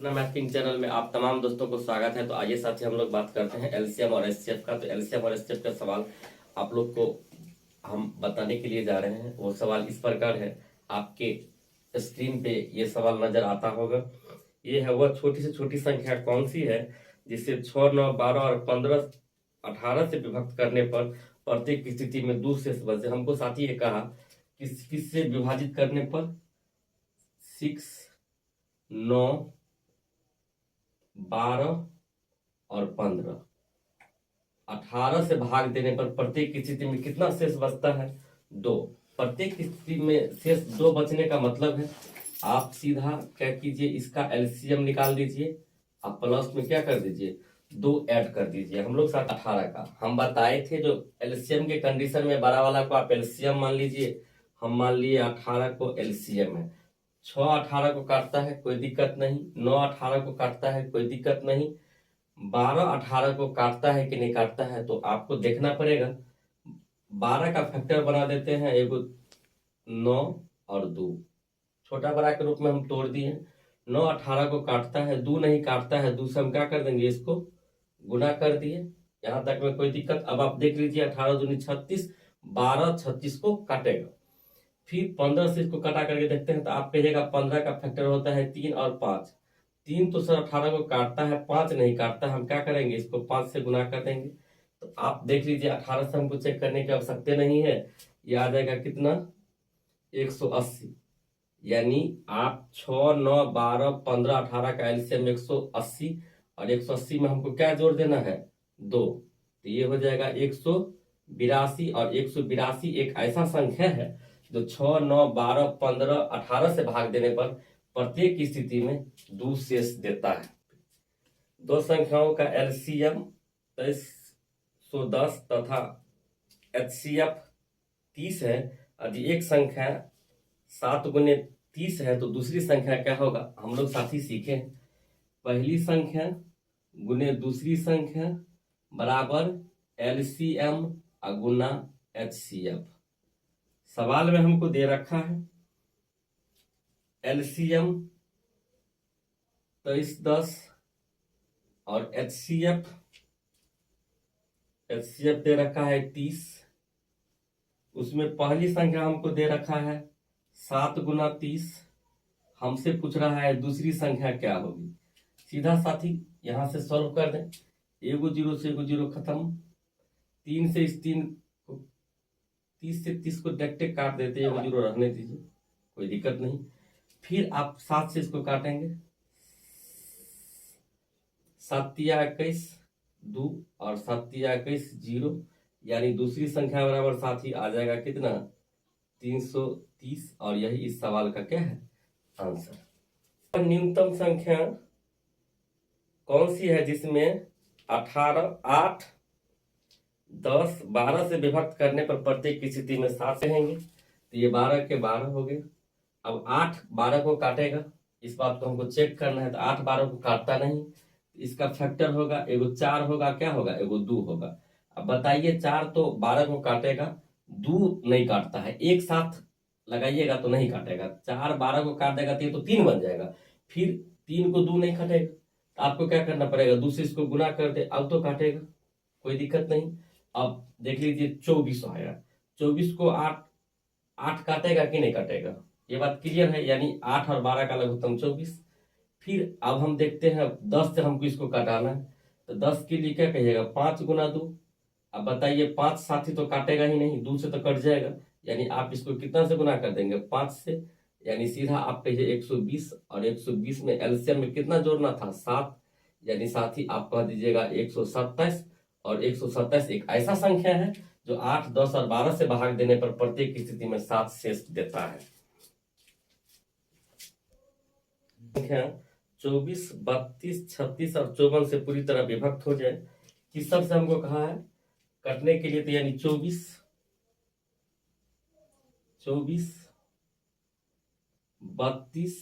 अपना mathing channel में आप तमाम दोस्तों को स्वागत है। तो आइए साथी हम लोग बात करते हैं एलसीएम और एचसीएफ का। तो एलसीएम और एचसीएफ का सवाल आप लोग को हम बताने के लिए जा रहे हैं। वो सवाल इस प्रकार है, आपके स्क्रीन पे ये सवाल नजर आता होगा। ये है वह छोटी से छोटी संख्या कौन सी है जिसे 6, 9, 12 और 15, 18 से विभक्त करने पर प्रत्येक स्थिति में दूसरे से बचे। हमको साथी ये कहा किससे विभाजित करने पर 6, 9, 12 और 15, 18 से भाग देने पर प्रत्येक स्थिति में कितना शेष बचता है? 2। प्रत्येक स्थिति में शेष 2 बचने का मतलब है आप सीधा क्या कीजिए, इसका एलसीएम निकाल दीजिए। आप प्लस में क्या कर दीजिए, 2 ऐड कर दीजिए। हम लोग साथ 18 का हम बताए थे, जो एलसीएम के कंडीशन में बड़ा वाला को आप एलसीएम मान लीजिए। हम मान लिए 18 को एलसीएम है। 6 18 को काटता है, कोई दिक्कत नहीं। 9 18 को काटता है, कोई दिक्कत नहीं। 12 18 को काटता है कि नहीं काटता है, तो आपको देखना पड़ेगा। 12 का फैक्टर बना देते हैं, एगो 9 और 2, छोटा बड़ा के रूप में हम तोड़ दिए। 9 18 को काटता है, 2 नहीं काटता है। 2 से हम क्या कर देंगे, इसको गुना कर दिए। यहां तक में कोई दिक्कत? अब आप देख लीजिए, 18 दूनी 36, 12 36 को काटेगा। फिर 15 से इसको कटा करके देखते हैं, तो आप कहिएगा 15 का फैक्टर होता है 3 और 5। 3 तो सर 18 को काटता है, 5 नहीं काटता। हम क्या करेंगे, इसको 5 से गुना कर देंगे। तो आप देख लीजिए, 18 से हमको चेक करने की आवश्यकता नहीं है। ये आ जाएगा कितना, 180। यानी आप 6, 9, 12, 15, 18 का एलसीएम 180, और 180 में हमको क्या जोड़ देना है, 2। तो ये हो जाएगा 182। और 182 एक ऐसा संख्या है जो 6, 9, 12, 15, 18 से भाग देने पर प्रत्येक स्थिति में 2 शेष देता है। 2 संख्याओं का एलसीएम 2310 तथा एचसीएफ 30 है। यदि एक संख्या 7 गुने 30 है तो दूसरी संख्या क्या होगा, हम लोग साथी सीखे। पहली संख्या गुने दूसरी संख्या बराबर एलसीएम गुना एचसीएफ। सवाल में हमको दे रखा है एलसीएम 2310 और एचसीएफ दे रखा है 30। उसमें पहली संख्या हमको दे रखा है 7 गुना 30। हमसे पूछ रहा है दूसरी संख्या क्या होगी। सीधा साथी यहां से सॉल्व कर दें। एगो जीरो से एगो जीरो खत्म। 3 से इस 3 को, 30 से 30 को डायरेक्ट काट देते, एगो जीरो रहने दीजिए, कोई दिक्कत नहीं। फिर आप 7 से इसको काटेंगे, 7 तिया 21, 2 और 7 तिया 21 0। यानी दूसरी संख्या बराबर साथी आ जाएगा कितना, 330। और यही इस सवाल का क्या है, आंसर। न्यूनतम संख्या कौन सी है जिसमें 18, 8, 10, 12 से विभक्त करने पर प्रत्येक स्थिति में 7 रहेंगे। तो ये 12 के 12 हो गए। अब 8 12 को काटेगा, इस बात को हमको चेक करना है। तो 8 12 को काटता नहीं, इसका फैक्टर होगा, एगो 4 होगा, क्या होगा, एगो 2 होगा। अब बताइए, 4 तो 12 को काटेगा, 2 नहीं काटता है। एक साथ लगाइएगा तो नहीं काटेगा। 4 12 को काट देगा तो ये तो 3 बन जाएगा। फिर 3 को 2 नहीं काटेगा, तो आपको क्या करना पड़ेगा, दूसरे इसको गुना कर दे, अब तो काटेगा, कोई दिक्कत नहीं। अब देख लीजिए 24 आया। 24 को 8 काटेगा कि नहीं काटेगा, ये बात क्लियर है। यानी 8 और 12 का लघुत्तम 24। फिर अब हम देखते हैं 10 से हमको इसको काटाना है। तो 10 के लिए क्या कहिएगा, 5 गुना 2। अब बताइए 5 साथी तो काटेगा ही नहीं, 2 से तो कट जाएगा। यानी आप इसको कितना से गुना कर देंगे, 5 से। यानी सीधा आप कहिए 120। और 120 में एलसीएम में कितना जोड़ना था, 7। यानी साथी आप कह दीजिएगा 127। और 127 एक ऐसा संख्या है जो 8, 10 और 12 से भाग देने पर प्रत्येक स्थिति में 7 शेष देता है। संख्या 24, 32, 36 और 54 से पूरी तरह विभक्त हो जाए, किस सब से हमको कहा है कटने के लिए। तो यानी 24, 32, 32,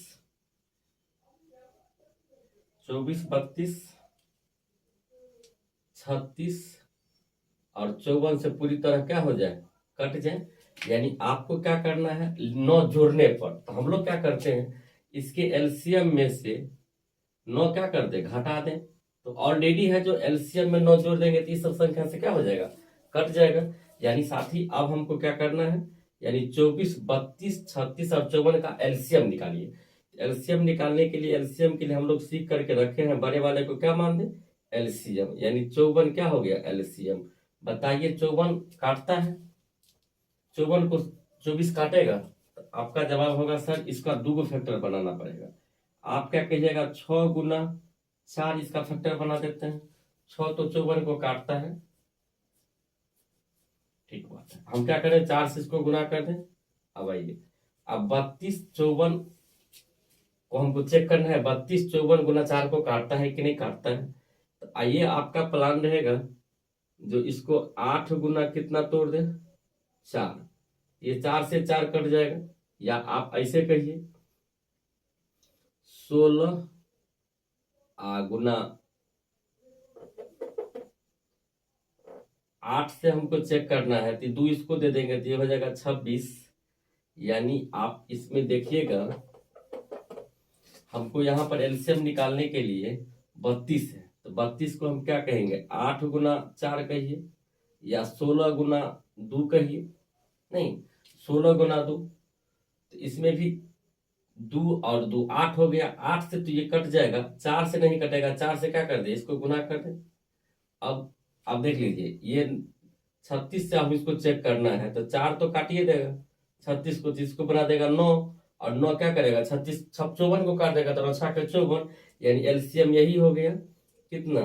36 और 54 से पूरी तरह क्या हो जाए, कट जाए। यानी आपको क्या करना है, 9 जोड़ने पर। तो हम लोग क्या करते हैं, इसके एलसीएम में से 9 क्या कर दे, घटा दें। तो ऑलरेडी है जो एलसीएम में 9 जोड़ देंगे तो इस सब संख्या से क्या हो जाएगा, कट जाएगा। यानी साथी अब हमको क्या करना है, यानी 24, 32, 36 और 54 का एलसीएम निकालिए। एलसीएम निकालने के लिए, एलसीएम के लिए हम लोग सीख करके रखे हैं, बड़े वाले को क्या मान दें, एलसीएम। यानी 54 क्या हो गया, एलसीएम। बताइए 54 काटता है, 54 को 24 काटेगा, तो आपका जवाब होगा सर इसका 2 गो फैक्टर बनाना पड़ेगा। आप क्या कहिएगा, 6 गुना 4 इसका फैक्टर बना देते हैं। 6 तो 54 को काटता है, ठीक बात है। हम क्या करें, 4 से इसको गुना कर दें। अब आइए, अब 32, 54 को हमको चेक करना है, 32, 54 गुना 4 को काटता है कि नहीं काटता है। तो आइए आपका प्लान रहेगा, जो इसको 8 गुना कितना तोड़ दे, 4। ये 4 से 4 कट जाएगा, या आप ऐसे कहिए 16 गुना 8 से हमको चेक करना है, तो 2 इसको दे देंगे तो ये हो जाएगा 26। यानी आप इसमें देखिएगा, हमको यहाँ पर एलसीएम निकालने के लिए 32 है, तो 32 को हम क्या कहेंगे, 8 गुना 4 कहिए, या 16 गुना 2 कहिए, नहीं 16 गुना 2। तो इसमें भी 2 और 2 8 हो गया, 8 से तो ये कट जाएगा, 4 से नहीं कटेगा, 4 से क्या कर दे, इसको गुना कर दे। अब देख लीजिए, ये 36 से हम इसको चेक करना है, तो 4 तो काटिए देगा 36 को, तो इसको बना देगा 9, और 9 क्या करेगा, 36 54 को काट देगा, तो 9 के 54, यानी एलसीएम यही हो गया कितना,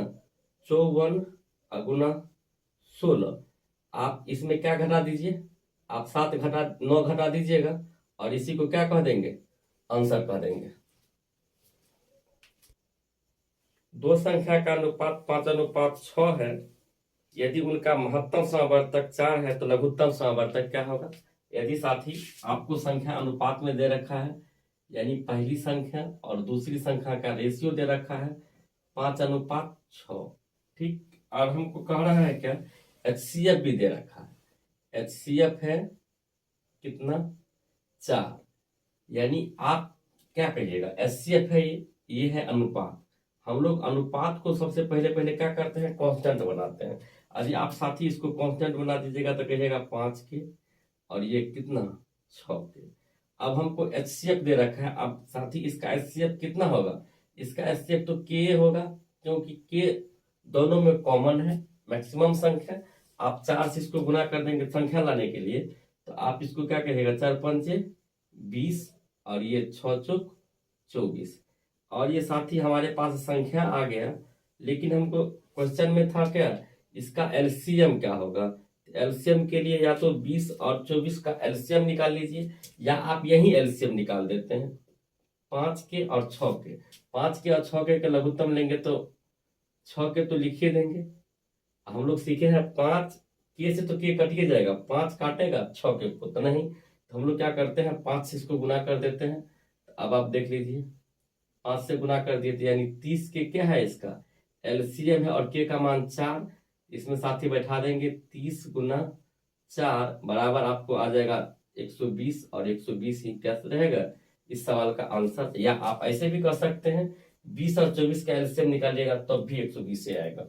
54 गुना 16। आप इसमें क्या घटा दीजिए, आप 7 घटा 9 घटा दीजिएगा, और इसी को क्या कह देंगे, आंसर कह देंगे। दो संख्या का अनुपात 5:6 है। यदि उनका महत्तम समावर्तक 4 है तो लघुत्तम समावर्तक क्या होगा। यदि साथी आपको संख्या अनुपात में दे रखा है, यानी पहली संख्या और दूसरी संख्या का रेशियो दे रखा है 5:6, ठीक। और हमको कह रहा है क्या, एचसीएफ भी दे रखा है। एचसीएफ है कितना, 4। यानी आप क्या कहिएगा, एचसीएफ है ये है अनुपात। हम लोग अनुपात को सबसे पहले पहले क्या करते हैं, कांस्टेंट बनाते हैं। यदि आप साथी इसको कांस्टेंट बना दीजिएगा तो कहिएगा 5 के, और ये कितना 6 के। अब हमको एचसीएफ दे रखा है, अब साथी इसका एचसीएफ कितना होगा, इसका एचसीएफ तो के होगा, क्योंकि के दोनों में कॉमन है, मैक्सिमम संख्या। आप 4 से इसको गुना कर देंगे संख्या लाने के लिए, तो आप इसको क्या कहेगा, 4 पंचे 20, और ये 6 चौक 24। और ये साथी हमारे पास संख्या आ गया, लेकिन हमको क्वेश्चन में था क्या, इसका एलसीएम क्या होगा। एलसीएम के लिए या तो 20 और 24 का एलसीएम निकाल लीजिए, या आप यही एलसीएम निकाल देते हैं 5 के और 6 के। 5 के और 6 के लघुत्तम लेंगे तो 6 के तो लिखिए देंगे। हम लोग सीखे हैं 5 के से तो के कटिए जाएगा, 5 काटेगा 6 के को तो नहीं, तो हम लोग क्या करते हैं 5 से इसको गुना कर देते हैं। अब आप देख लीजिए, 5 से गुना कर दिए, यानी 30 के क्या है, इसका एलसीएम है, और के का मान 4। इसमें साथी बैठा देंगे, 30 गुना 4 बराबर आपको आ जाएगा 120, और 120 ही क्या रहेगा इस सवाल का आंसर। या आप ऐसे भी कर सकते हैं, 20 और 24 का एलसीएम निकालिएगा तब भी 120 से आएगा।